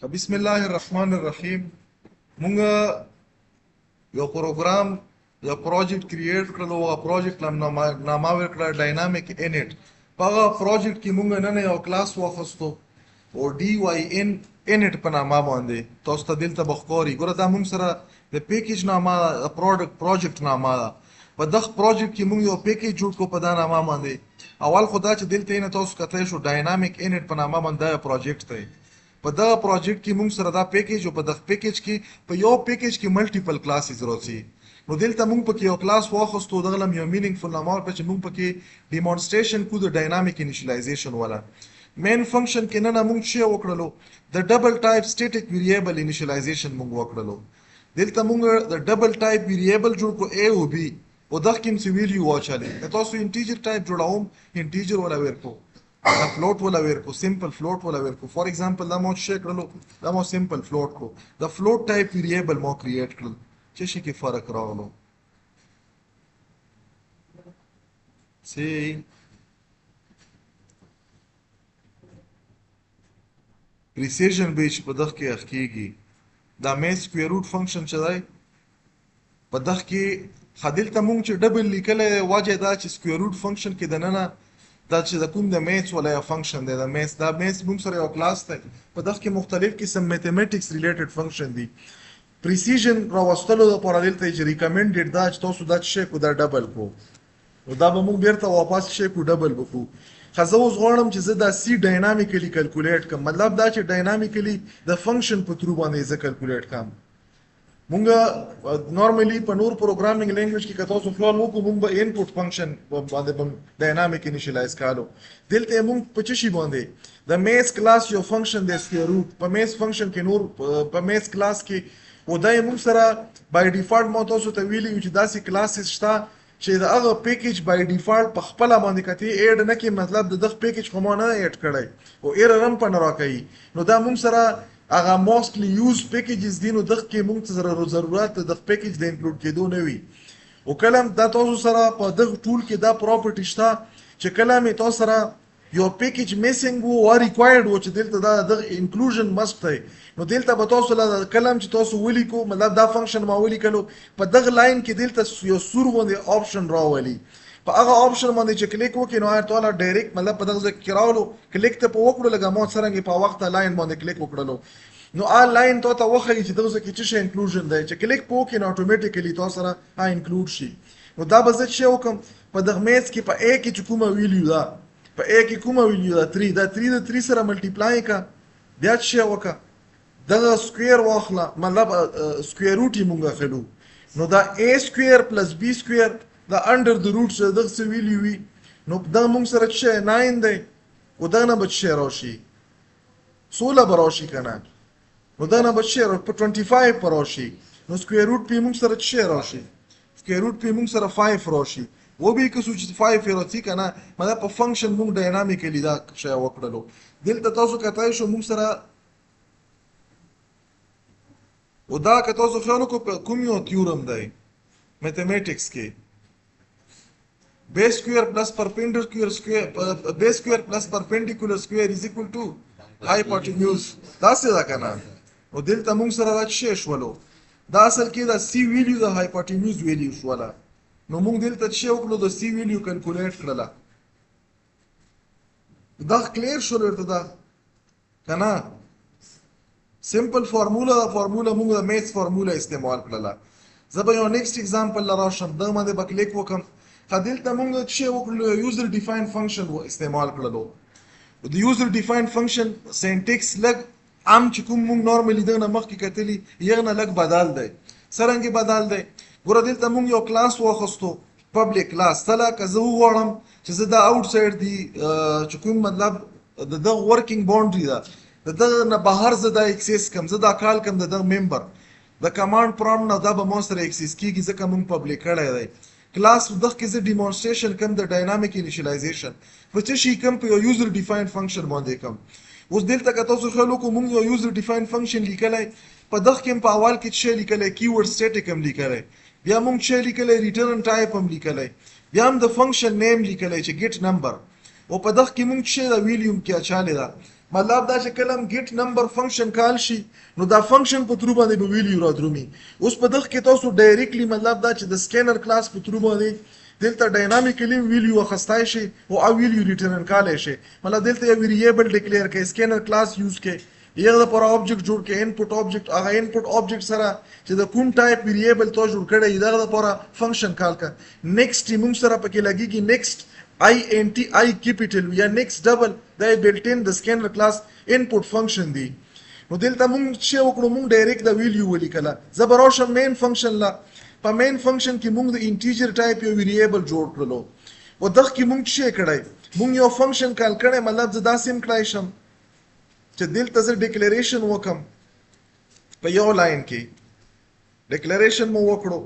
بسم الله الرحمن الرحیم مونږ یو پروګرام یو پروجیکټ کریټ کړلو او پروجیکټ نامه ورکړه ډاینامیک انټ په هغه پروجیکټ کې مونږ نن یو کلاس واخستو او ډي واي ان انټ په نامه باندې تاسو ته دلته بخوري ګوره دا مونږ سره د پیکیج نامه پروجیکټ نامه ده په دغه پروجیکټ کې مونږ یو پیکیج جوړ کو په دا نامه باندې اول خدا چې دلته نه تاسو کته شو ډاینامیک انټ په نامه باندې پروجیکټ دی په دا پروجیکټ کې موږ سره دا پیکیج او په دغه پیکیج کې په یو پیکیج کې ملټیپل کلاسز راځي نو دلته موږ په یو کلاس واخستو دغه لم یو مینینګفل نامه په چې موږ پکې ډیمونستریشن کو د ډاینامیک انیشلایزیشن والا مین فنکشن کې نه موږ شی وکړلو د ډبل ټایپ سټیټیک ویریبل انیشلایزیشن موږ وکړلو دلته موږ د ډبل ټایپ ویریبل جوړ کو a او b او دغه کې څه ویلیو واچلې تاسو انټیجر ټایپ جوړاوم انټیجر ولا ورکو دا فلوټ ولا ورکو سمپل فلوټ ولا ورکو فور ایگزامپل دا مو چیک کړلو دا مو سمپل فلوټ کو دا فلوټ ټایپ ویریبل مو کریټ کړل چې شي کې فرق راغلو سی پریسیژن بیچ په دغه کې اخکیږي دا مین سکوير روټ فنکشن چې دی په دغه کې خدل ته مونږ چې ډبل لیکل واجه دا چې سکوير روټ فنکشن کې دننه دا چې د کوم د میث ولا یو فنکشن دی د میث دا میث موږ سره یو کلاس دی په دغه کې مختلف قسم میتھمیټکس ریلیټډ فنکشن دي پریسیژن راوستلو لپاره دلته چې ریکمندډ دا چې تاسو دا شی کو دا ډبل کو او دا به موږ بیرته واپس شی کو ډبل وکړو خزه اوس غواړم چې زه دا سی ډاینامیکلی کیلکولیټ کوم مطلب دا چې ډاینامیکلی د فنکشن په تھرو باندې زه کیلکولیټ کوم مونږ نورمالي په نور پروګرامینګ لینګویج کې کته اوس خپل وکړو مونږ به انپوټ فنکشن باندې ډاینامیک انیشلایز کالو دلته مونږ په چی شي باندې د میث کلاس یو فنکشن د سکوير روټ په میث فنکشن کې نور په میث کلاس کې ودای مونږ سره بای ډیفالت مو تاسو ته ویلی چې داسې کلاسز شته چې دا هغه پیکیج بای ډیفالت په خپل باندې کته اډ نه کې مطلب د دغه پیکیج کومه نه اډ کړی او ایرر هم په نه راکې نو دا مونږ سره هغه موستلی یوز پیکیجز دي نو دغه کې موږ سره ضرورت د پیکیج د انکلود کېدو نه وي او کلم دا تاسو سره په دغه ټول کې دا پراپرټی شته چې کلم تاسو سره یو پیکیج میسنګ وو او ریکوایرډ وو چې دلته دا د انکلوژن مست دی نو دلته به تاسو له کلم چې تاسو ولیکو مطلب دا فنکشن ما ولیکلو په دغه لاین کې دلته یو سور باندې آپشن راولي په هغه آپشن باندې چې کلیک وکړئ نو ټول ډایرکټ مطلب په دغه ځکه راولو کلیک ته په وکړو لګا مو څنګه په وخت لاین باندې کلیک وکړلو نو ا لاین ته وخی چې دغه ځکه چې انکلوژن دی چې کلیک پوکې نو اتوماتیکلی تاسو سره ها انکلود شي نو دا به زه چې وکم په دغه میث کې په a کې کومه ویلیو ده په a کې کومه ویلیو ده 3 دا 3 د 3 سره ملټیپلای کا بیا چې وکا دغه سکوير واخله مطلب سکوير روټ یې مونږه خلو نو دا a سکوير پلس b سکوير دا انډر د روټ څخه دغه څه ویلیو وي نو دا مونږ سره چې 9 دی او دا نه بچ راشي 16 براشي کنه نو دا نه بچ په 25 براشي نو سکوير روټ په مونږ سره چې راشي سکوير روټ په مونږ سره 5 راشي و به که چې 5 راځي کنه مطلب په فنکشن مونږ ډاینامیکلی دا شی وکړلو دلته تاسو کتای شو مونږ سره او دا که تاسو خیال کو کوم یو تیورم دی میتھمیټکس کې base square plus perpendicular square base square plus perpendicular square is equal to hypotenuse دا څه ده کنه او دلته موږ سره راځي شولو دا اصل کې دا سی ویلیو د hypotenuse ویلیو شولا نو موږ دلته چې وکړو د سی ویلیو کیلکولیټ کړل دا کلیر شول ورته دا کنه سمپل فارمولا موږ د میث فارمولا استعمال کړل زه به یو نیکسټ ایگزامپل لراشم دا باندې بکلیک وکم خدلته موږ چې وکړو یوزر ډیفاین فنکشن استعمال کړلو د یوزر ډیفاین فنکشن سینټیکس لګ عام چې کوم موږ نورمالي دغه مخکې کتلی یغه لګ بدل دی سرنګي بدل دی ګوره دلته موږ یو کلاس واخستو پبلک کلاس تلا که زه وغواړم چې زه د آوټساید دی چې کوم مطلب د ورکینګ باونډري ده دغه نه بهر زه د اکسس کم زه دا کال کم د ممبر د کمانډ پرومپټ نه دا به مو سره اکسس کیږي ځکه موږ پبلک کړی دی کلاس دغه کې زه ډیمونستریشن کوم د ډاینامیک انیشلایزیشن په څه شي کوم په یوزر ډیفاین فنکشن باندې کوم اوس دلته که تاسو خلکو کوم یو یوزر ډیفاین فنکشن لیکلای په دغه کې په اول کې څه لیکلای کیورډ سټیټیک هم لیکلای بیا موږ څه لیکلای ریټرن ټایپ هم لیکلای بیا هم د فنکشن نیم لیکلای چې ګیټ نمبر او په دغه کې موږ څه د ویلیوم کې اچاله ده مطلب دا چې کله get number function کال شي نو دا function په ترو باندې به ویلیو را درومي. اوس په دغه کې تاسو ډایرکټلی مطلب دا چې د سکینر کلاس په ترو باندې دلته ډاینامیکلی ویلیو اخستای شي او ا ویلیو ریټرن کالای شي. مطلب دلته یو ویریبل ډیکلیئر کړي سکینر کلاس یوز کړي یو د پر آبجیکټ جوړ کړي انپوټ آبجیکټ هغه انپوټ آبجیکټ سره چې د کوم ټایپ ویریبل تو جوړ کړي دغه لپاره فنکشن کال کا نیکسټ موږ سره پکې لګيږي نیکسټ I capital یا next double دا built in د scanner class input function دی. نو دلته مونږ چې وکړو مونږ ډایرکټ د ویلیو ولیکله زبروشه مین فنکشن لا په مین فنکشن کې مونږ د انټیجر ټایپ یو ویریبل جوړ کړلو او دغه کې مونږ څه کړای مونږ یو فنکشن کال کړی مطلب زه داسې هم کړای شم چې دلته زه ډیکلیریشن وکم په یو لاین کې ډیکلیریشن مو وکړو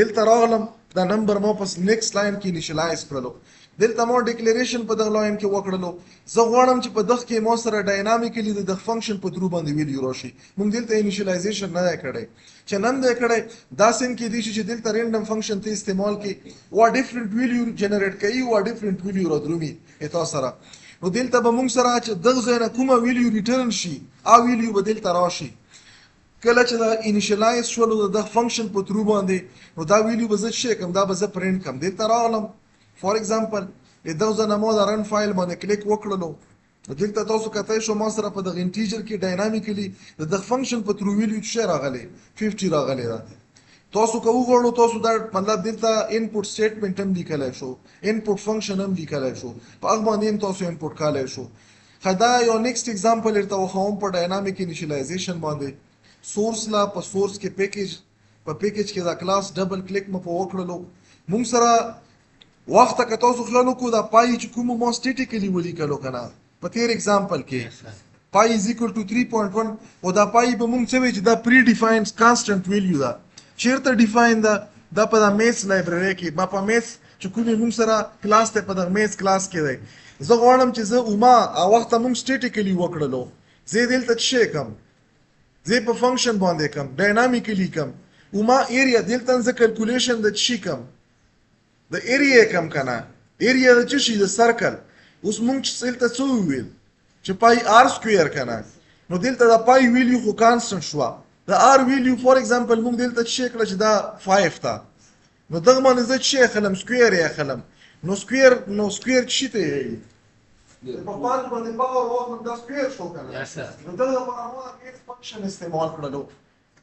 دلته راغلم دا نمبر مو پس نیکسټ لاین کې انیشلایز کړلو دلته مو ډیکلیریشن په دغه لاین کې وکړلو زه غواړم چې په دغه کې مو سره ډاینامیکلی د فنکشن په ترو باندې ویلیو راشي مونږ دلته انیشلایزیشن نه کړی چې نن دې کړی دا سین کې دي چې دلته رینډم فنکشن ته استعمال کې وا ډیفرنٹ ویلیو جنریټ کوي وا ډیفرنٹ ویلیو را درومي اته سره نو دلته به مونږ سره چې دغه ځای نه کومه ویلیو ریټرن شي ا ویلیو به دلته راشي کله چې دا انیشلایز شول د فنکشن په ترو باندې نو دا ویلیو به زه چک کوم دا به زه پرینټ کوم دلته راغلم فور ایگزامپل دغه نمو د رن فایل باندې کلیک وکړلو دلته تاسو کته شو ما سره په دغه انټیجر کې ډاینامیکلی د فنکشن په ترو ویلیو چې راغلی 50 راغلی دا تاسو کو وګورئ تاسو دا مطلب دلته انپوټ سټیټمنټ هم لیکلای شو انپوټ فنکشن هم لیکلای شو په هغه باندې تاسو انپوټ کالای شو خدا یو نیکسټ ایگزامپل ارته وخوم په ډاینامیک انیشلایزیشن باندې سورس لا په سورس کې پیکیج کې دا کلاس ډبل کلیک مو وکړلو موږ سره وخت که تاسو خلانو کو دا پای چې کوم مو سټیټیکلی ولیکلو کنه په تیر ایگزامپل کې پای از ایکوال ټو 3.1 او دا پای به مونږ څه وی چې دا پری ډیفاینډ کانسټنټ ویلیو دا چیرته ډیفاین دا په د میث لایبرری کې ما په میث چې کوم مونږ سره کلاس ته په د میث کلاس کې دی زه غواړم چې زه اوما او وخت مونږ سټیټیکلی وکړلو زه دلته څه کوم زه په فنکشن باندې کوم ډاینامیکلی کوم اوما ایریا دلته ز کیلکولیشن د چی کوم د ایریا کم کنه ایریا د چی شي د سرکل اوس مونږ چې دلته څه ویل چې پای آر سکوير کنه نو دلته د پای ویلیو خو کانسټنټ شو د آر ویلیو فور ایگزامپل مونږ دلته چې کړل چې دا 5 تا نو دغه باندې زه چې خلم سکوير یا خلم نو سکوير چی ته په پات باندې باور وخت دا سکوير شو کنه نو دغه لپاره موږ فنکشن استعمال کړلو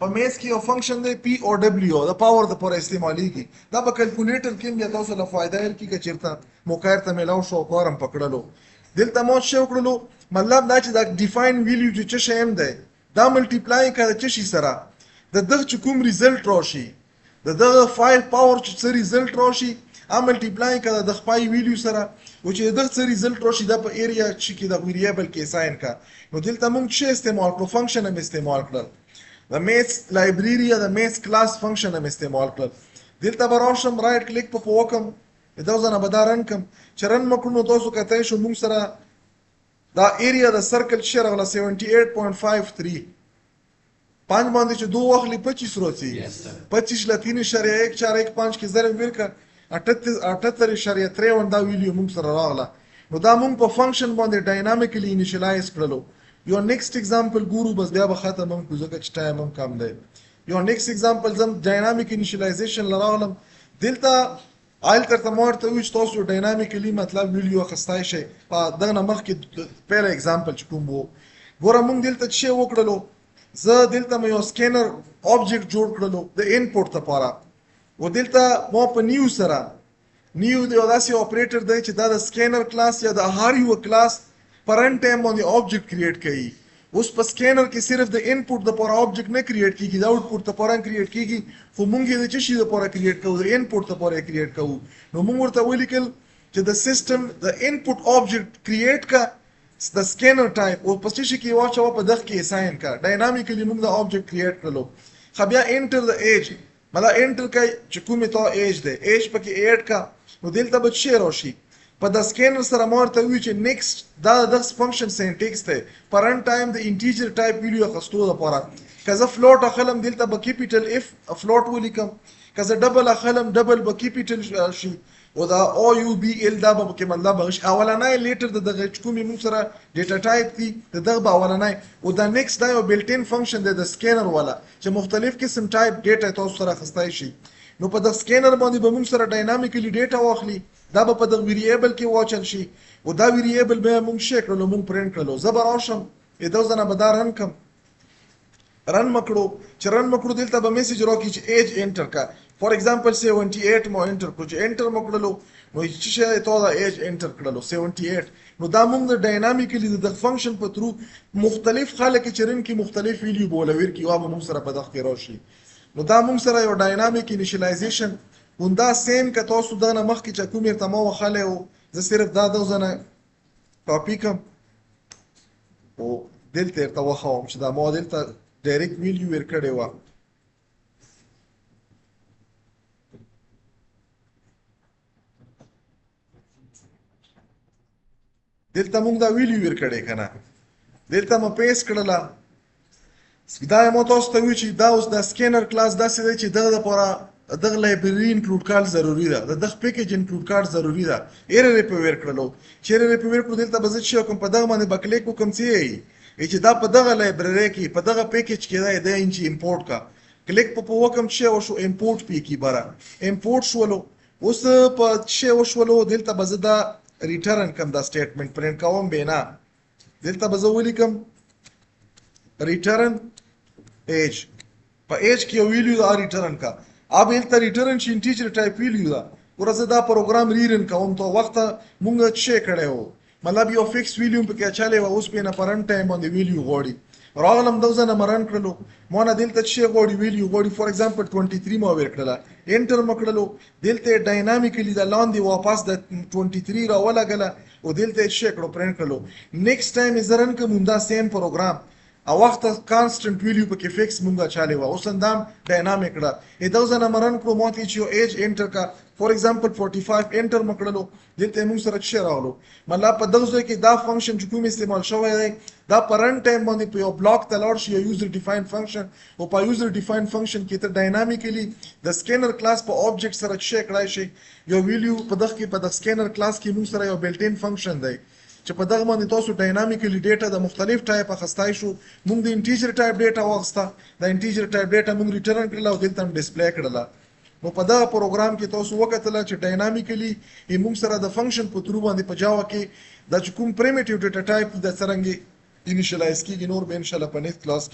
په میث کې یو فنکشن دی پی او دبلیو د پاور د پر استعماليږي دا په کیلکولیټر کې بیا تاسو له فائدہ لري کې چیرته موقعر ته ملاو شو کارم پکړلو دلته مو شو کړلو مطلب دا چې دا ډیفاین ویلیو چې څه هم دی دا ملټیپلای کړه چې شي سره د دغه کوم ریزلټ راشي د دغه فایل پاور چې څه ریزلټ راشي ا ملټیپلای کړه د خپای ویلیو سره او چې دغه څه ریزلټ راشي دا په ایریا چې د ویریبل کې ساين کا نو دلته موږ څه استعمال کړو فنکشن هم استعمال کړل د میث لایبرری یا د میث کلاس فنکشن هم استعمال کړل دلته براشم رائټ کلیک په وکم دا ځنه بدارن کم چرن مکو تاسو کته شو موږ سره دا ایریا د سرکل شیر غلا 78.53 پنځ باندې چې دوه وخت 25 روسي 25 لاتین شریعه 1.15 کې زره ورکا 78.53 دا ویلیو موږ سره راغله نو دا موږ په فنکشن باندې ډاینامیکلی انیشلایز کړلو یو نیکسټ ایگزامپل ګورو بس بیا به ختم هم کو ځکه چې ټایم هم کم دی یو نیکسټ ایگزامپل زم ډاینامیک انیشلایزیشن لراغلم دلته آیل ترته مورته وچ تاسو ډاینامیکلی مطلب ویلیو خستای شي په دغه مخ کې پیل ایگزامپل چې کوم وو ګوره موږ دلته چې وکړلو زه دلته یو سکینر آبجیکټ جوړ کړلو د انپوټ لپاره و دلته مو په نیو سره نیو د داسې اپریټر دی چې دا د سکینر کلاس یا د هر یو کلاس پرن ټایم باندې آبجیکټ کریټ کړي اوس په سکینر کې صرف د انپوټ د پر آبجیکټ نه کریټ کیږي د آوټپوټ ته پر کریټ کیږي خو مونږ یې د چی د پر کریټ کوو د انپوټ ته پر کریټ کوو نو مونږ ورته ولیکل چې د سیستم د انپوټ آبجیکټ کریټ کا د سکینر ټایپ او په څه کې واچو په دغه کې اساین کا ډاینامیکلی مونږ د آبجیکټ کریټ کړلو خو بیا انټر د ایج مطلب انټر کای چې کومه تو ایج ده ایج پکې اډ کا نو دلته به شیر راشي په د سکینر سره مورته وی چې نیکسټ دا د فنکشن سینټیکس ته پرن ټایم د انټیجر ټایپ ویلیو خستو لپاره کزه فلوټ اخلم دلته به کیپیټل اف فلوټ ولیکم کزه ډبل اخلم ډبل به کیپیټل شي او دا او یو بی ال دا به کې مطلب غش اولنای لیټر د دغه کومې موږ سره ډیټا ټایپ دی د دغه اولنای او دا نیکست دا یو بلټ ان فنکشن د سکینر والا چې مختلف قسم ټایپ ډیټا تاسو سره خستای شي نو په د سکینر باندې به موږ سره ډاینامیکلی ډیټا واخلي دا به په د ویریبل کې واچل شي او دا ویریبل به موږ شي کړلو موږ پرینټ کړلو زبر اوشم دا ځنه به دا رن کم رن مکړو چې رن مکړو دلته به میسج راکړي چې ایج انټر کا فور ایگزامپل 78 مو انټر کړو چې انټر مکړلو نو چې شي ته دا ایج انټر کړلو 78 نو دا موږ د ډاینامیکلی د فنکشن په ترو مختلف خلک چې رن کې مختلف ویلیو بولوي کې او موږ سره په دغه کې راشي نو دا موږ سره یو ډاینامیک انیشلایزیشن وندا سیم که تاسو دا نه مخکې چې کوم ارتما وخاله او زه صرف دا د ځنه کاپی کوم او دلته ارته وخاوم چې دا مو دلته ډایرکټ ویلیو ورکړی و دلته موږ دا ویلیو ورکړی کنه دلته مو پیس کړله دا مو تاسو ته وی چې دا اوس د سکینر کلاس داسې دی چې دغه لپاره دغه لایبرری انکلود کول ضروری ده دغه پیکیج انکلود کول ضروری ده ایرر په ور کړلو چې ایرر په ور کړو دلته به زه چې کوم په دغه باندې بکلیک وکم چې دا په دغه لایبرری کې په دغه پیکیج کې دا د انچ امپورټ کا کلیک په وکم چې او شو امپورټ پی کی بره امپورټ شولو اوس په چې او شولو دلته به زه دا ریټرن کم دا سټیټمنټ پرینټ کوم بینا دلته به زه ولیکم ریټرن ایج په ایج کې ویلیو دا ریټرن کا اب دلته ریټرن شي انټیجر ټایپ ویلیو دا ورزه دا پروګرام ریرن کوم ته وخت مونږ چې کړو مطلب یو فکس ویلیو په کې چاله و اوس په نه پرن ټایم باندې ویلیو غوړي راغلم دوزه نه مرن کړلو مونږ دلته چې غوړي ویلیو غوړي فور ایگزامپل 23 مو ور کړل انټر مکړلو دلته ډاینامیکلی دا لاندې واپس د 23 را ولګله او دلته چې کړو پرنټ کړلو نیکست ټایم زرن کوم دا سیم پروګرام او وخت کانستنت ویلیو په کې فکس مونږه چاله و اوس اندام ډاینامیک را دا ځنه مرن کړو مو ته چې ایج انټر کا فور ایگزامپل 45 انټر مکړلو دلته موږ سره چې راغلو مطلب په دغه ځای کې دا فنکشن چې کوم استعمال شوی دی دا پرن ټایم باندې په یو بلاک تلور شي یوزر ډیفاین فنکشن او په یوزر ډیفاین فنکشن کې ته ډاینامیکلی د سکینر کلاس په آبجیکټ سره چې کړای شي یو ویلیو په دغه کې په د سکینر کلاس کې موږ سره یو بلټ ان فنکشن دی چې په دغه باندې تاسو ډاینامیکلی ډیټا د مختلف ټایپ اخستای شو موږ د انټیجر ټایپ ډیټا واخسته د انټیجر ټایپ ډیټا موږ ریټرن کړل او دلته ډسپلی کړل نو په دا پروګرام کې تاسو وکتل چې ډاینامیکلی موږ سره د فنکشن په ترو باندې په جاوا کې د کوم پریمیټیو ډیټا ټایپ د څرنګه انیشلایز کیږي نور به ان شاء الله په نیکست کلاس